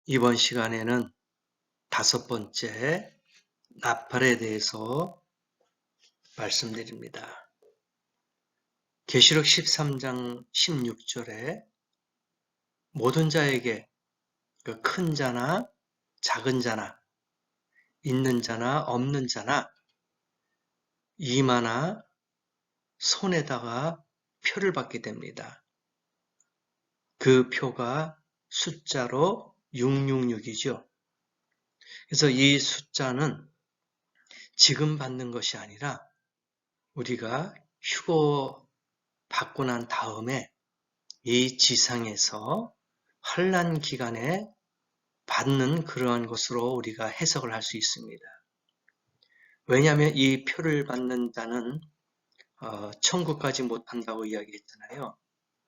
이번 시간에는 다섯 번째 나팔에 대해서 말씀드립니다. 계시록 13장 16절에 모든 자에게 큰 자나 작은 자나 있는 자나 없는 자나 이마나 손에다가 표를 받게 됩니다. 그 표가 숫자로 666이죠. 그래서 이 숫자는 지금 받는 것이 아니라 우리가 휴거 받고 난 다음에 이 지상에서 환난 기간에 받는 그러한 것으로 우리가 해석을 할 수 있습니다. 왜냐하면 이 표를 받는 자는 천국까지 못한다고 이야기했잖아요.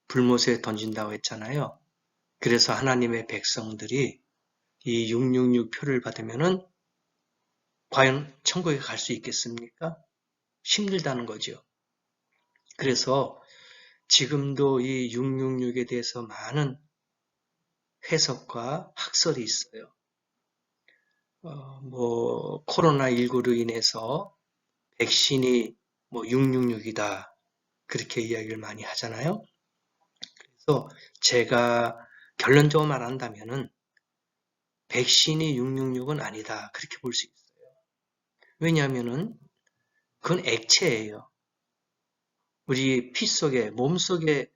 불못에 던진다고 했잖아요. 그래서 하나님의 백성들이 이 666 표를 받으면은 과연 천국에 갈 수 있겠습니까? 힘들다는 거죠. 그래서 지금도 이 666에 대해서 많은 해석과 학설이 있어요. 코로나19로 인해서 백신이 666이다. 그렇게 이야기를 많이 하잖아요. 그래서 제가 결론적으로 말한다면은 백신이 666은 아니다. 그렇게 볼 수 있어요. 왜냐하면은 그건 액체예요. 우리 피 속에, 몸 속에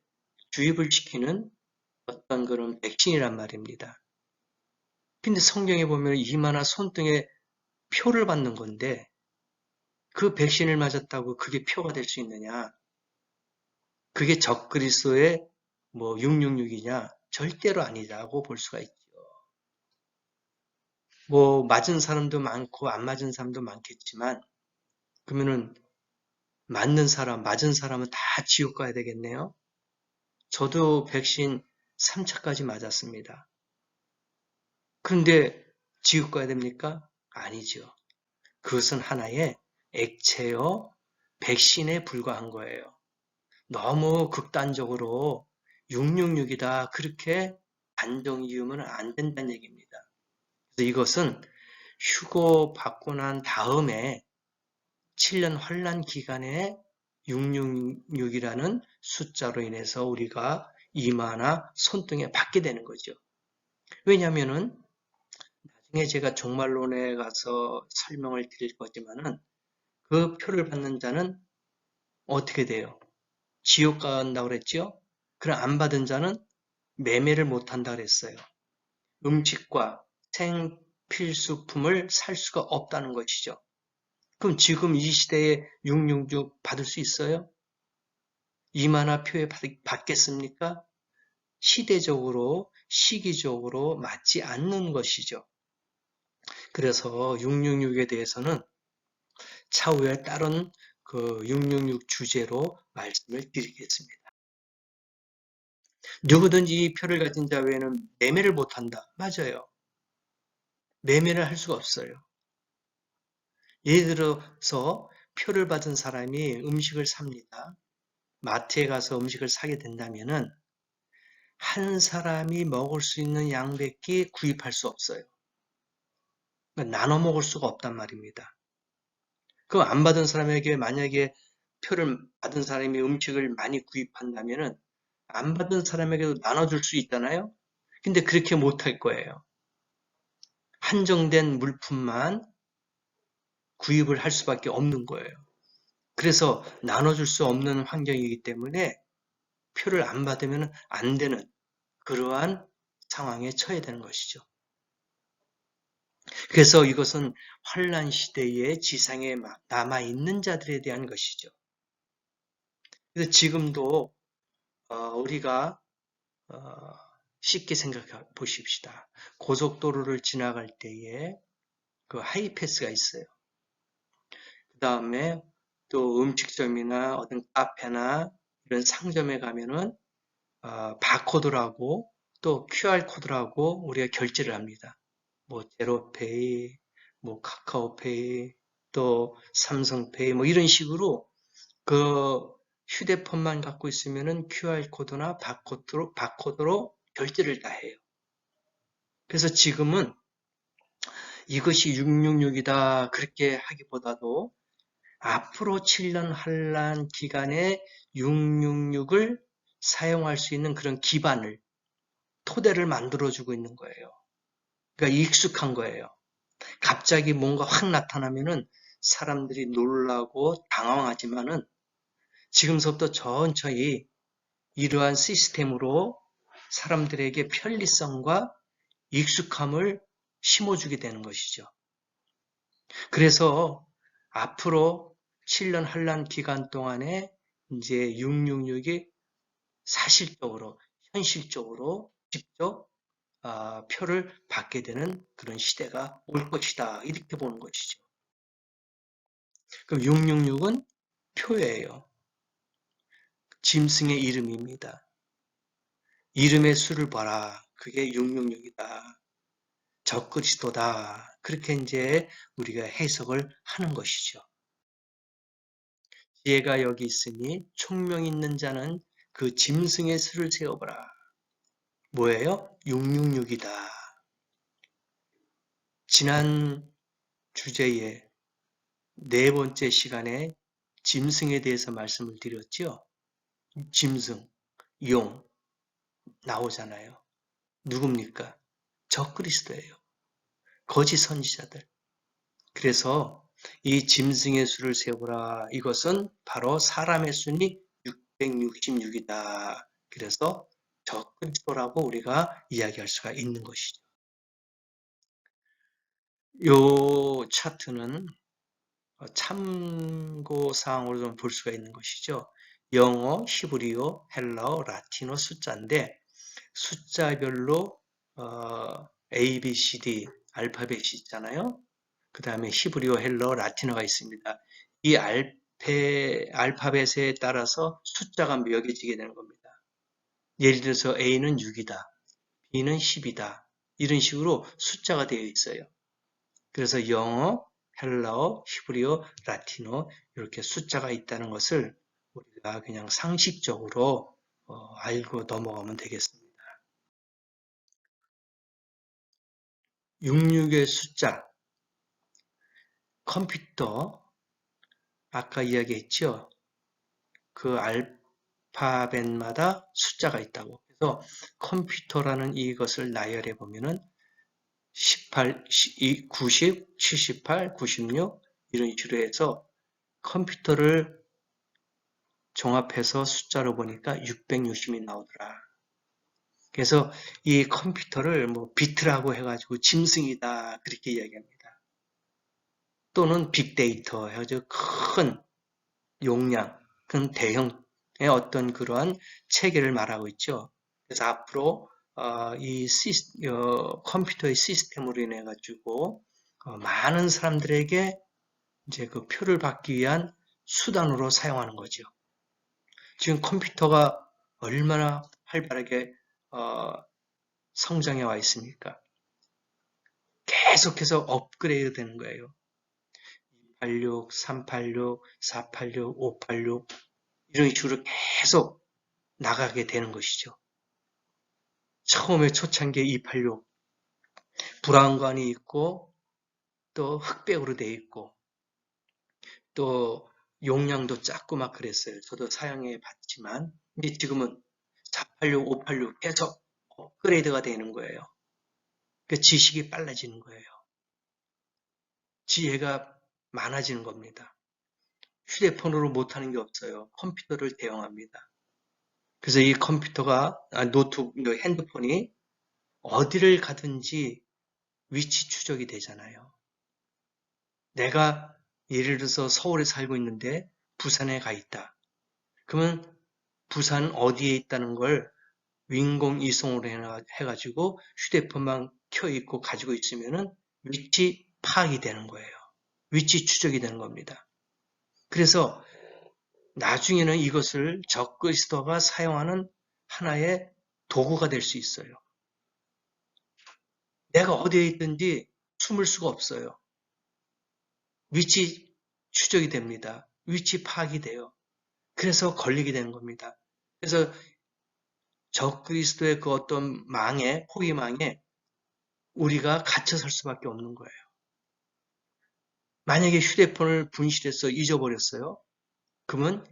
주입을 시키는 어떤 그런 백신이란 말입니다. 근데 성경에 보면 이마나 손등에 표를 받는 건데 그 백신을 맞았다고 그게 표가 될 수 있느냐? 그게 적그리스도의 666이냐? 절대로 아니라고 볼 수가 있죠. 맞은 사람도 많고 안 맞은 사람도 많겠지만 그러면은 맞는 사람, 맞은 사람은 다 지옥 가야 되겠네요. 저도 백신 3차까지 맞았습니다. 그런데 지옥 가야 됩니까? 아니죠. 그것은 하나의 액체요, 백신에 불과한 거예요. 너무 극단적으로 666이다 그렇게 단정 지으면 안 된다는 얘기입니다. 그래서 이것은 휴거 받고 난 다음에 7년 환란 기간에 666이라는 숫자로 인해서 우리가 이마나 손등에 받게 되는 거죠. 왜냐하면은 나중에 제가 종말론에 가서 설명을 드릴 거지만은 그 표를 받는 자는 어떻게 돼요? 지옥 간다고 그랬죠? 그럼 안 받은 자는 매매를 못한다 그랬어요. 음식과 생필수품을 살 수가 없다는 것이죠. 그럼 지금 이 시대에 666 받을 수 있어요? 이마나 표에 받겠습니까? 시대적으로, 시기적으로 맞지 않는 것이죠. 그래서 666에 대해서는 차후에 다른 그 666 주제로 말씀을 드리겠습니다. 누구든지 이 표를 가진 자 외에는 매매를 못한다. 맞아요. 매매를 할 수가 없어요. 예를 들어서 표를 받은 사람이 음식을 삽니다. 마트에 가서 음식을 사게 된다면은 한 사람이 먹을 수 있는 양밖에 구입할 수 없어요. 그러니까 나눠 먹을 수가 없단 말입니다. 그럼 안 받은 사람에게 만약에 표를 받은 사람이 음식을 많이 구입한다면은 안 받은 사람에게도 나눠줄 수 있잖아요. 근데 그렇게 못할 거예요. 한정된 물품만 구입을 할 수밖에 없는 거예요. 그래서 나눠줄 수 없는 환경이기 때문에 표를 안 받으면 안 되는 그러한 상황에 처해야 되는 것이죠. 그래서 이것은 환란 시대에 지상에 남아 있는 자들에 대한 것이죠. 그래서 지금도 우리가 쉽게 생각해 보십시다. 고속도로를 지나갈 때에 그 하이패스가 있어요. 그 다음에 또 음식점이나 어떤 카페나 이런 상점에 가면은 바코드라고 또 QR코드라고 우리가 결제를 합니다. 제로페이, 카카오페이, 또 삼성페이 이런 식으로 그 휴대폰만 갖고 있으면은 QR코드나 바코드로 결제를 다 해요. 그래서 지금은 이것이 666이다 그렇게 하기보다도 앞으로 7년 환란 기간에 666을 사용할 수 있는 그런 기반을, 토대를 만들어주고 있는 거예요. 그러니까 익숙한 거예요. 갑자기 뭔가 확 나타나면은 사람들이 놀라고 당황하지만은 지금서부터 천천히 이러한 시스템으로 사람들에게 편리성과 익숙함을 심어주게 되는 것이죠. 그래서 앞으로 7년 환란 기간 동안에 이제 666이 사실적으로, 현실적으로 직접 표를 받게 되는 그런 시대가 올 것이다. 이렇게 보는 것이죠. 그럼 666은 표예요. 짐승의 이름입니다. 이름의 수를 봐라. 그게 666이다. 적그리스도다. 그렇게 이제 우리가 해석을 하는 것이죠. 지혜가 여기 있으니 총명 있는 자는 그 짐승의 수를 세어보라. 뭐예요? 666이다. 지난 주제에 네 번째 시간에 짐승에 대해서 말씀을 드렸죠. 짐승, 용 나오잖아요. 누굽니까? 적그리스도예요. 거짓 선지자들. 그래서 이 짐승의 수를 세우라. 이것은 바로 사람의 수니 666이다. 그래서 적그리스도라고 우리가 이야기할 수가 있는 것이죠. 이 차트는 참고사항으로 좀 볼 수가 있는 것이죠. 영어, 히브리어, 헬라어, 라틴어 숫자인데 숫자별로 A, B, C, D 알파벳이 있잖아요. 그 다음에 히브리어, 헬라어, 라틴어가 있습니다. 이 알파벳에 따라서 숫자가 매겨지게 되는 겁니다. 예를 들어서 A는 6이다. B는 10이다. 이런 식으로 숫자가 되어 있어요. 그래서 영어, 헬라어, 히브리어, 라틴어 이렇게 숫자가 있다는 것을 우리가 그냥 상식적으로 알고 넘어가면 되겠습니다. 66의 숫자, 컴퓨터, 아까 이야기했죠. 그 알파벳마다 숫자가 있다고. 그래서 컴퓨터라는 이것을 나열해 보면은 18, 90, 78, 96 이런 식으로 해서 컴퓨터를 종합해서 숫자로 보니까 660이 나오더라. 그래서 이 컴퓨터를 뭐 비트라고 해가지고 짐승이다 그렇게 이야기합니다. 또는 빅데이터 해가지고 큰 용량, 큰 대형의 어떤 그러한 체계를 말하고 있죠. 그래서 앞으로 이 컴퓨터의 시스템으로 인해 가지고 많은 사람들에게 이제 그 표를 받기 위한 수단으로 사용하는 거죠. 지금 컴퓨터가 얼마나 활발하게 성장해 와 있습니까? 계속해서 업그레이드 되는 거예요. 286, 386, 486, 586 이런 식으로 계속 나가게 되는 것이죠. 처음에 초창기에 286 브라운관이 있고 또 흑백으로 돼 있고 또 용량도 작고 막 그랬어요. 저도 사용해 봤지만 근데 지금은 486, 586 계속 업그레이드가 되는 거예요. 그 지식이 빨라지는 거예요. 지혜가 많아지는 겁니다. 휴대폰으로 못하는 게 없어요. 컴퓨터를 대용합니다. 그래서 이 컴퓨터가 노트북, 핸드폰이 어디를 가든지 위치 추적이 되잖아요. 내가 예를 들어서 서울에 살고 있는데 부산에 가 있다. 그러면 부산 어디에 있다는 걸 인공위성으로 해가지고 휴대폰만 켜 있고 가지고 있으면은 위치 파악이 되는 거예요. 위치 추적이 되는 겁니다. 그래서 나중에는 이것을 적그리스도가 사용하는 하나의 도구가 될 수 있어요. 내가 어디에 있든지 숨을 수가 없어요. 위치 추적이 됩니다. 위치 파악이 돼요. 그래서 걸리게 되는 겁니다. 그래서 적그리스도의 그 어떤 망에, 포위망에 우리가 갇혀 살 수밖에 없는 거예요. 만약에 휴대폰을 분실해서 잊어버렸어요. 그러면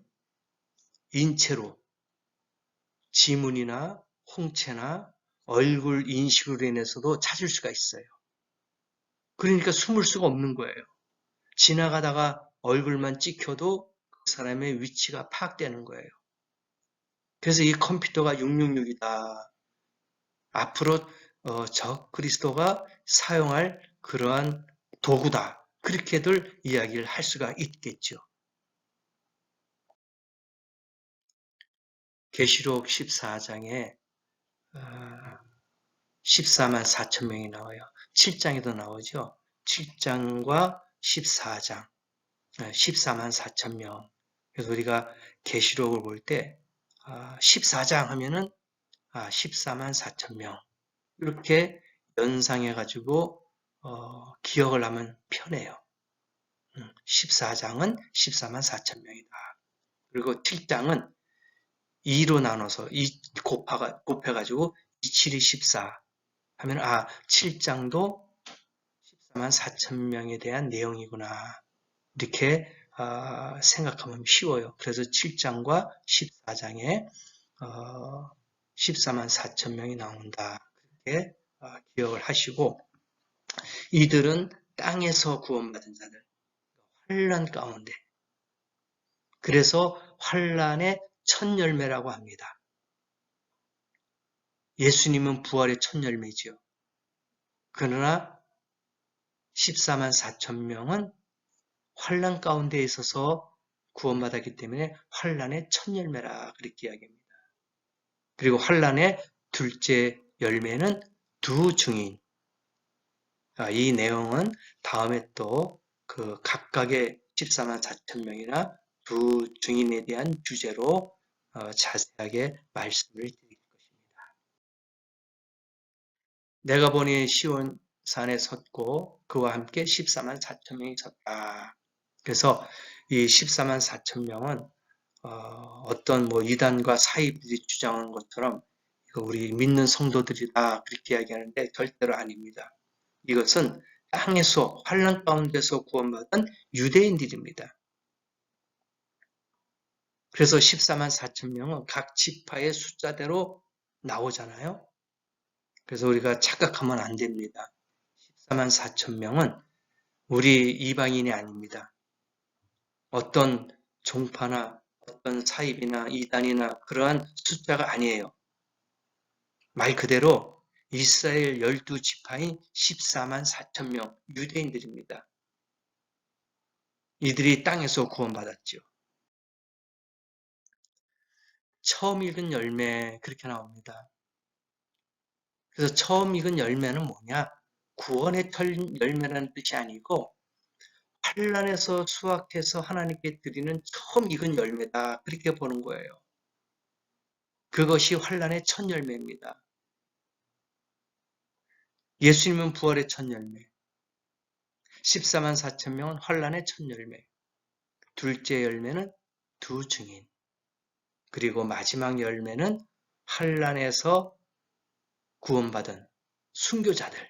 인체로 지문이나 홍채나 얼굴 인식으로 인해서도 찾을 수가 있어요. 그러니까 숨을 수가 없는 거예요. 지나가다가 얼굴만 찍혀도 그 사람의 위치가 파악되는 거예요. 그래서 이 컴퓨터가 666이다. 앞으로 적 그리스도가 사용할 그러한 도구다. 그렇게들 이야기를 할 수가 있겠죠. 계시록 14장에 14만 4천 명이 나와요. 7장에도 나오죠. 7장과 14장, 14만 4천 명. 그래서 우리가 계시록을 볼 때 14장 하면은 14만 4천 명. 이렇게 연상해가지고 기억을 하면 편해요. 14장은 14만 4천 명이다. 그리고 7장은 2로 나눠서 곱해가지고 27이 14 하면 7장도 14만 4천 명에 대한 내용이구나. 이렇게 생각하면 쉬워요. 그래서 7장과 14장에 14만 4천 명이 나온다. 그렇게 기억을 하시고 이들은 땅에서 구원받은 자들, 환란 가운데. 그래서 환란의 첫 열매라고 합니다. 예수님은 부활의 첫 열매지요. 그러나 14만 4천 명은 환란 가운데 있어서 구원받았기 때문에 환란의 첫 열매라 그렇게 이야기합니다. 그리고 환란의 둘째 열매는 두 증인. 이 내용은 다음에 또 그 각각의 14만 4천 명이나 두 증인에 대한 주제로 자세하게 말씀을 드릴 것입니다. 내가 보니 시온 산에 섰고 그와 함께 14만 4천 명이 섰다. 그래서 이 14만 4천 명은 어떤 이단과 사이들이 주장한 것처럼 우리 믿는 성도들이다 그렇게 이야기하는데 절대로 아닙니다. 이것은 땅에서 환란 가운데서 구원받은 유대인들입니다. 그래서 14만 4천 명은 각 지파의 숫자대로 나오잖아요. 그래서 우리가 착각하면 안 됩니다. 14만 4천 명은 우리 이방인이 아닙니다. 어떤 종파나 어떤 사입이나 이단이나 그러한 숫자가 아니에요. 말 그대로 이스라엘 12지파인 14만 4천 명 유대인들입니다. 이들이 땅에서 구원받았죠. 처음 익은 열매 그렇게 나옵니다. 그래서 처음 익은 열매는 뭐냐? 구원의 열매라는 뜻이 아니고 환란에서 수확해서 하나님께 드리는 처음 익은 열매다 그렇게 보는 거예요. 그것이 환란의 첫 열매입니다. 예수님은 부활의 첫 열매, 14만 4천 명은 환란의 첫 열매, 둘째 열매는 두 증인, 그리고 마지막 열매는 환란에서 구원받은 순교자들,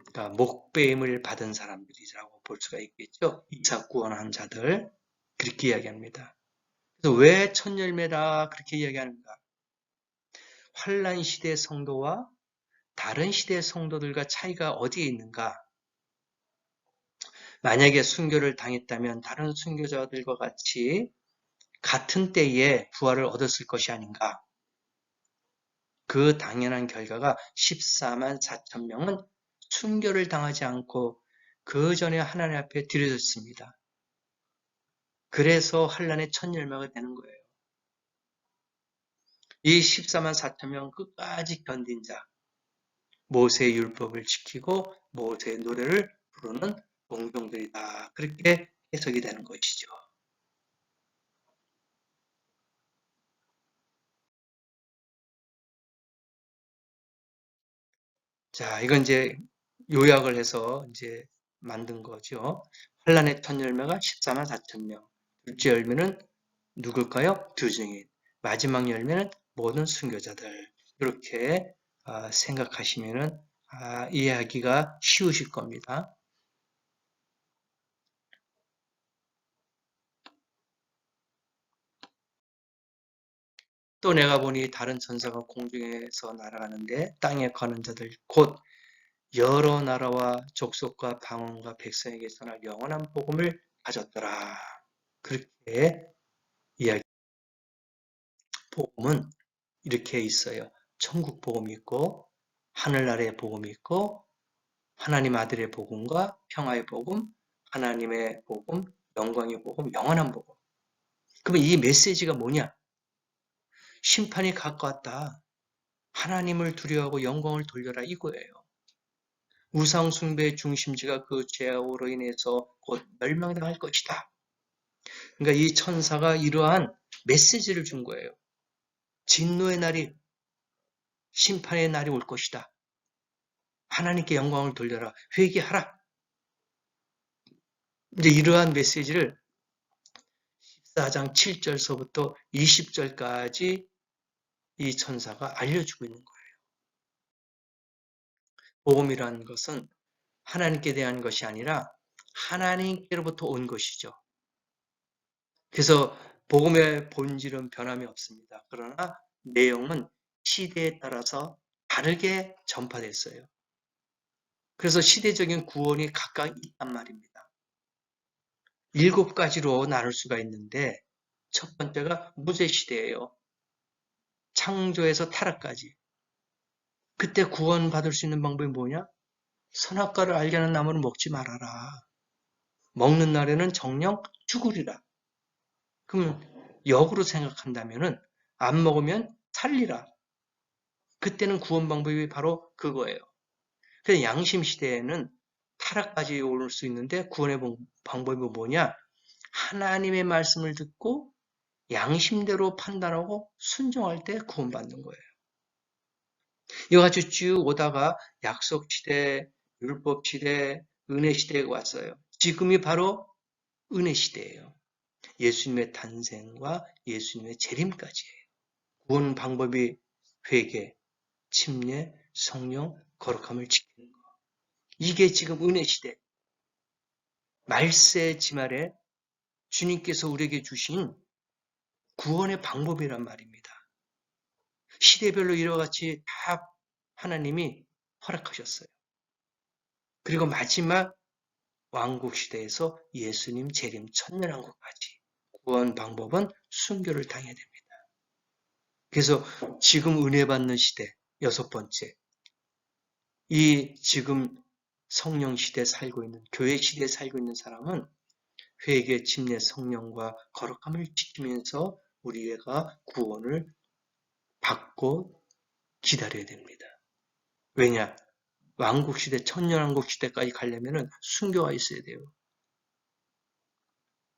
그러니까 목배임을 받은 사람들이라고 볼 수가 있겠죠. 이삭 구원한 자들 그렇게 이야기합니다. 그래서 왜 첫 열매다 그렇게 이야기하는가? 환란 시대 성도와 다른 시대 성도들과 차이가 어디에 있는가? 만약에 순교를 당했다면 다른 순교자들과 같이 같은 때에 부활을 얻었을 것이 아닌가? 그 당연한 결과가 14만 4천 명은 순교를 당하지 않고 그 전에 하나님 앞에 드려졌습니다. 그래서 환란의 첫 열매가 되는 거예요. 이 14만 4천 명 끝까지 견딘 자, 모세의 율법을 지키고 모세의 노래를 부르는 공동들이다. 그렇게 해석이 되는 것이죠. 자, 이건 이제 요약을 해서 이제 만든 거죠. 환란의 첫 열매가 14만 4천 명. 둘째 열매는 누굴까요? 두 증인. 마지막 열매는 모든 순교자들. 이렇게 생각하시면 이해하기가 쉬우실 겁니다. 또 내가 보니 다른 천사가 공중에서 날아가는데 땅에 거하는 자들 곧 여러 나라와 족속과 방언과 백성에게 전할 영원한 복음을 가졌더라. 그렇게 이야기. 복음은 이렇게 있어요. 천국 복음이 있고 하늘나라의 복음이 있고 하나님 아들의 복음과 평화의 복음, 하나님의 복음, 영광의 복음, 영원한 복음. 그러면 이 메시지가 뭐냐? 심판이 가까웠다. 하나님을 두려워하고 영광을 돌려라 이거예요. 우상 숭배의 중심지가 그 죄악으로 인해서 곧 멸망당할 것이다. 그러니까 이 천사가 이러한 메시지를 준 거예요. 진노의 날이, 심판의 날이 올 것이다. 하나님께 영광을 돌려라. 회개하라. 이제 이러한 메시지를 14장 7절서부터 20절까지 이 천사가 알려주고 있는 거예요. 복음이라는 것은 하나님께 대한 것이 아니라 하나님께로부터 온 것이죠. 그래서 복음의 본질은 변함이 없습니다. 그러나 내용은 시대에 따라서 다르게 전파됐어요. 그래서 시대적인 구원이 각각 있단 말입니다. 7가지로 나눌 수가 있는데 첫 번째가 무죄 시대예요. 창조에서 타락까지. 그때 구원받을 수 있는 방법이 뭐냐? 선악과를 알게 하는 나무는 먹지 말아라. 먹는 날에는 정령 죽으리라. 그럼 역으로 생각한다면은 안 먹으면 살리라. 그때는 구원 방법이 바로 그거예요. 그래서 양심 시대에는 타락까지 올 수 있는데 구원의 방법이 뭐냐? 하나님의 말씀을 듣고 양심대로 판단하고 순종할 때 구원받는 거예요. 이와같이 쭉 오다가 약속 시대, 율법 시대, 은혜 시대에 왔어요. 지금이 바로 은혜 시대예요. 예수님의 탄생과 예수님의 재림까지예요. 구원 방법이 회개, 침례, 성령, 거룩함을 지키는 것. 이게 지금 은혜 시대. 말세 지말에 주님께서 우리에게 주신 구원의 방법이란 말입니다. 시대별로 이와 같이 다 하나님이 허락하셨어요. 그리고 마지막 왕국 시대에서 예수님 재림 천년왕국까지 구원 방법은 순교를 당해야 됩니다. 그래서 지금 은혜 받는 시대 6번째, 이 지금 성령 시대에 살고 있는 교회 시대에 살고 있는 사람은 회개, 침례, 성령과 거룩함을 지키면서 우리가 구원을 받고 기다려야 됩니다. 왜냐? 왕국 시대, 천년왕국 시대까지 가려면 순교가 있어야 돼요.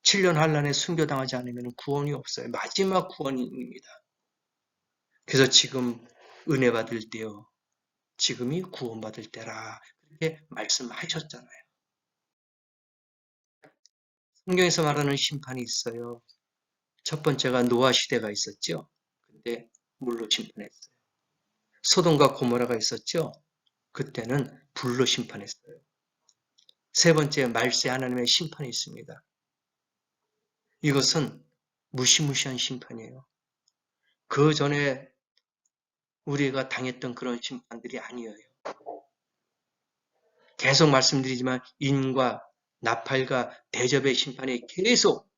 7년 환란에 순교당하지 않으면 구원이 없어요. 마지막 구원입니다. 그래서 지금 은혜 받을 때요. 지금이 구원받을 때라. 그렇게 말씀하셨잖아요. 성경에서 말하는 심판이 있어요. 첫 번째가 노아 시대가 있었죠. 그때 물로 심판했어요. 소돔과 고모라가 있었죠. 그때는 불로 심판했어요. 세 번째 말세 하나님의 심판이 있습니다. 이것은 무시무시한 심판이에요. 그 전에 우리가 당했던 그런 심판들이 아니에요. 계속 말씀드리지만 인과 나팔과 대접의 심판이 계속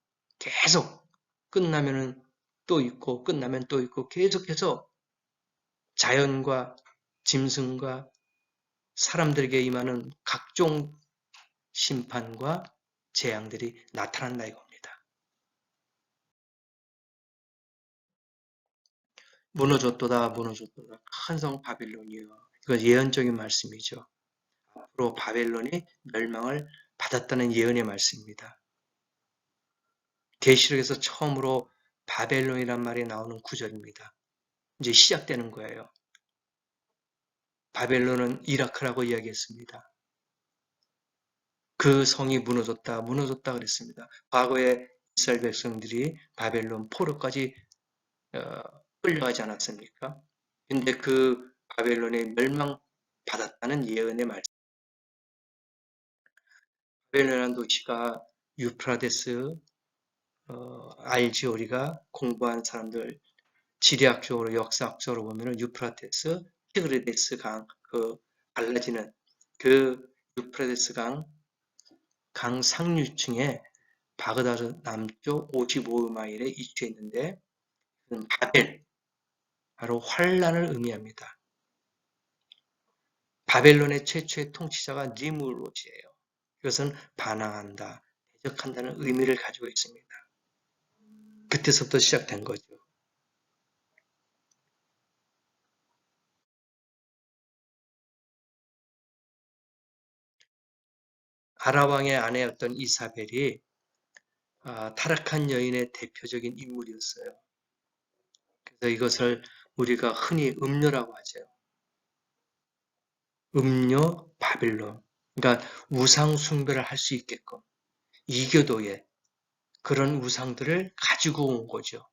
끝나면은 또 있고 끝나면 또 있고 계속해서 자연과 짐승과 사람들에게 임하는 각종 심판과 재앙들이 나타난다 이겁니다. 무너졌도다 무너졌도다 큰 성 바빌론이요. 이거 예언적인 말씀이죠. 앞으로 바벨론이 멸망을 받았다는 예언의 말씀입니다. 계시록에서 처음으로 바벨론이란 말이 나오는 구절입니다. 이제 시작되는 거예요. 바벨론은 이라크라고 이야기했습니다. 그 성이 무너졌다 그랬습니다. 과거에 이스라엘 백성들이 바벨론 포로까지 끌려가지 않았습니까? 근데 그 바벨론의 멸망 받았다는 예언의 말씀. 바벨론이라는 도시가 유프라데스, 알지 우리가 공부한 사람들 지리학적으로 역사학적으로 보면은 유프라테스, 티그리데스 강, 갈라지는 그 유프라데스 강 상류층에 바그다드 남쪽 55마일에 위치해 있는데 바벨, 바로 환란을 의미합니다. 바벨론의 최초의 통치자가 니무롯이에요. 이것은 반항한다, 대적한다는 의미를 가지고 있습니다. 그때서부터 시작된 거죠. 아라왕의 아내였던 이사벨이 타락한 여인의 대표적인 인물이었어요. 그래서 이것을 우리가 흔히 음녀라고 하죠. 음녀 바빌론. 그러니까 우상 숭배를 할 수 있게끔 이교도의 그런 우상들을 가지고 온 거죠.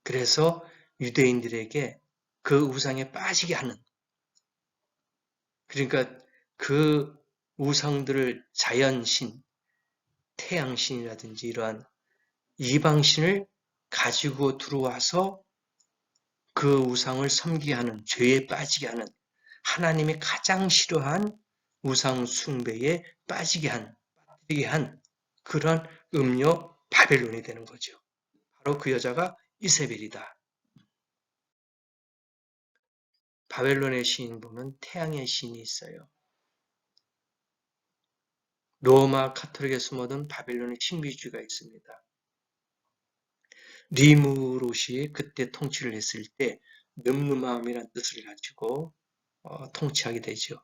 그래서 유대인들에게 그 우상에 빠지게 하는, 그러니까 그 우상들을 자연신, 태양신이라든지 이러한 이방신을 가지고 들어와서 그 우상을 섬기게 하는, 죄에 빠지게 하는, 하나님이 가장 싫어한 우상 숭배에 빠지게 한 그런 음녀 바벨론이 되는 거죠. 바로 그 여자가 이세벨이다. 바벨론의 시인 보면 태양의 신이 있어요. 로마 카톨릭에 숨어든 바벨론의 신비주의가 있습니다. 리무롯이 그때 통치를 했을 때 늠름함이라는 뜻을 가지고 통치하게 되죠.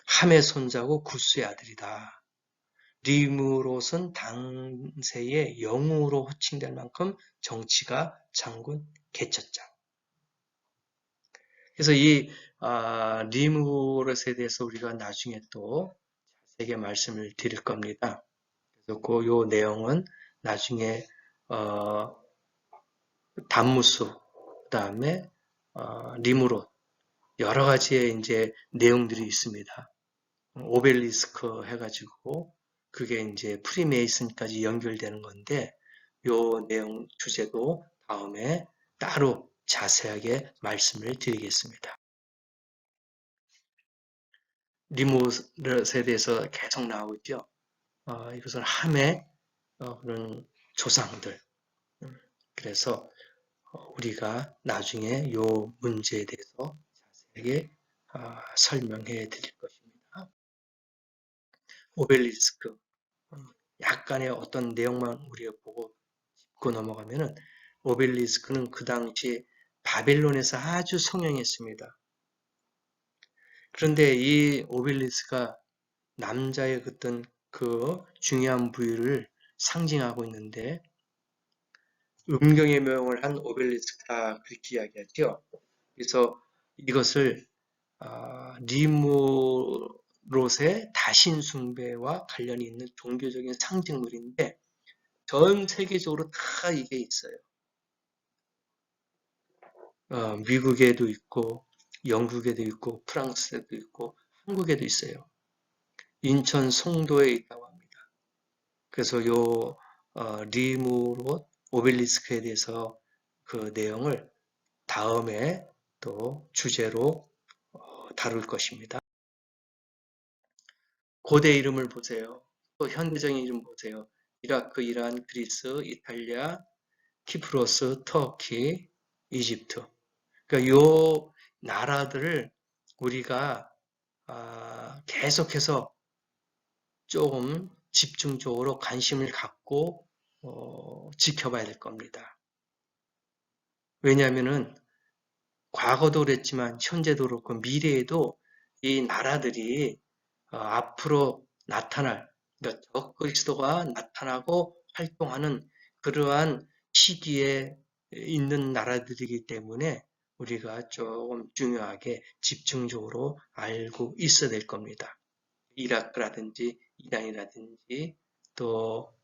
함의 손자고 구스의 아들이다. 리무롯은 당세의 영웅으로 호칭될 만큼 정치가 장군, 개척장. 그래서 이 리무롯에 대해서 우리가 나중에 또 자세하게 말씀을 드릴 겁니다. 그래서 요 내용은 나중에 단무수, 그다음에 리무롯 여러 가지의 이제 내용들이 있습니다. 오벨리스크 해가지고 그게 이제 프리메이슨까지 연결되는 건데 요 내용 주제도 다음에 따로 자세하게 말씀을 드리겠습니다. 리무롯에 대해서 계속 나오고 있죠. 이것은 함의 그런 조상들. 그래서 우리가 나중에 요 문제에 대해서 자세하게 설명해 드릴 것입니다. 오벨리스크. 약간의 어떤 내용만 우리가 보고 짚고 넘어가면은 오벨리스크는 그 당시에 바벨론에서 아주 성행했습니다. 그런데 이 오벨리스크가 남자의 어떤 그 중요한 부위를 상징하고 있는데 음경의 명을 한 오벨리스크다 그렇게 이야기하죠. 그래서 이것을 리무롯의 다신 숭배와 관련이 있는 종교적인 상징물인데 전 세계적으로 다 이게 있어요. 미국에도 있고 영국에도 있고 프랑스에도 있고 한국에도 있어요. 인천 송도에 있다고 합니다. 그래서 요 리무롯 오벨리스크에 대해서 그 내용을 다음에 또 주제로 다룰 것입니다. 고대 이름을 보세요. 또 현대적인 이름 보세요. 이라크, 이란, 그리스, 이탈리아, 키프로스, 터키, 이집트. 그러니까 요 나라들을 우리가 계속해서 조금 집중적으로 관심을 갖고 지켜봐야 될 겁니다. 왜냐하면은 과거도 그랬지만 현재도 그렇고 미래에도 이 나라들이 앞으로 나타날 그러니까 적그리스도가 나타나고 활동하는 그러한 시기에 있는 나라들이기 때문에 우리가 조금 중요하게 집중적으로 알고 있어야 될 겁니다. 이라크라든지 이란이라든지 또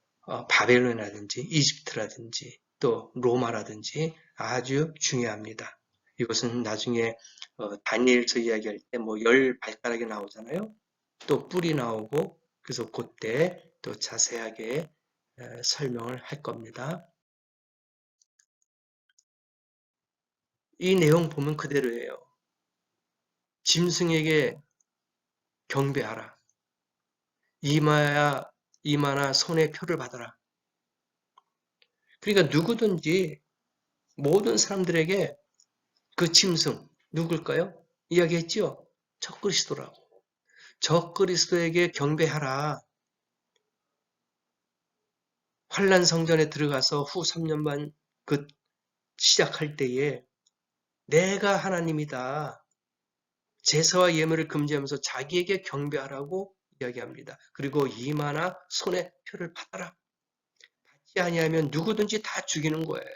바벨론이라든지 이집트라든지 또 로마라든지 아주 중요합니다. 이것은 나중에 다니엘서 이야기할 때 뭐 10발가락이 나오잖아요. 또 뿔이 나오고 그래서 그때 또 자세하게 설명을 할 겁니다. 이 내용 보면 그대로예요. 짐승에게 경배하라. 이마나 손에 표를 받아라. 그러니까 누구든지 모든 사람들에게 그 짐승 누굴까요? 이야기했죠? 적그리스도라고. 적그리스도에게 경배하라. 환란 성전에 들어가서 후 3년 반 그 시작할 때에 내가 하나님이다. 제사와 예물을 금지하면서 자기에게 경배하라고 이야기합니다. 그리고 이마나 손에 표를 받아라. 받지 아니하면 누구든지 다 죽이는 거예요.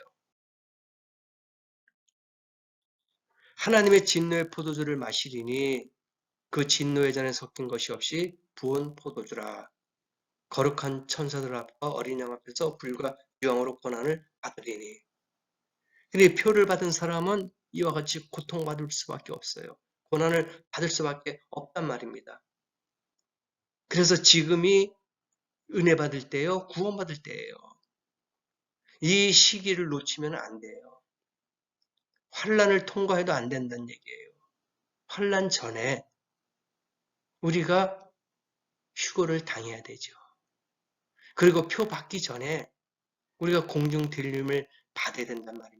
하나님의 진노의 포도주를 마시리니 그 진노의 잔에 섞인 것이 없이 부은 포도주라. 거룩한 천사들 앞과 어린 양 앞에서 불과 유황으로 고난을 받으리니. 근데 표를 받은 사람은 이와 같이 고통받을 수밖에 없어요. 고난을 받을 수밖에 없단 말입니다. 그래서 지금이 은혜 받을 때요, 구원받을 때예요. 이 시기를 놓치면 안 돼요. 환란을 통과해도 안 된다는 얘기예요. 환란 전에 우리가 휴거를 당해야 되죠. 그리고 표 받기 전에 우리가 공중 들림을 받아야 된단 말입니다.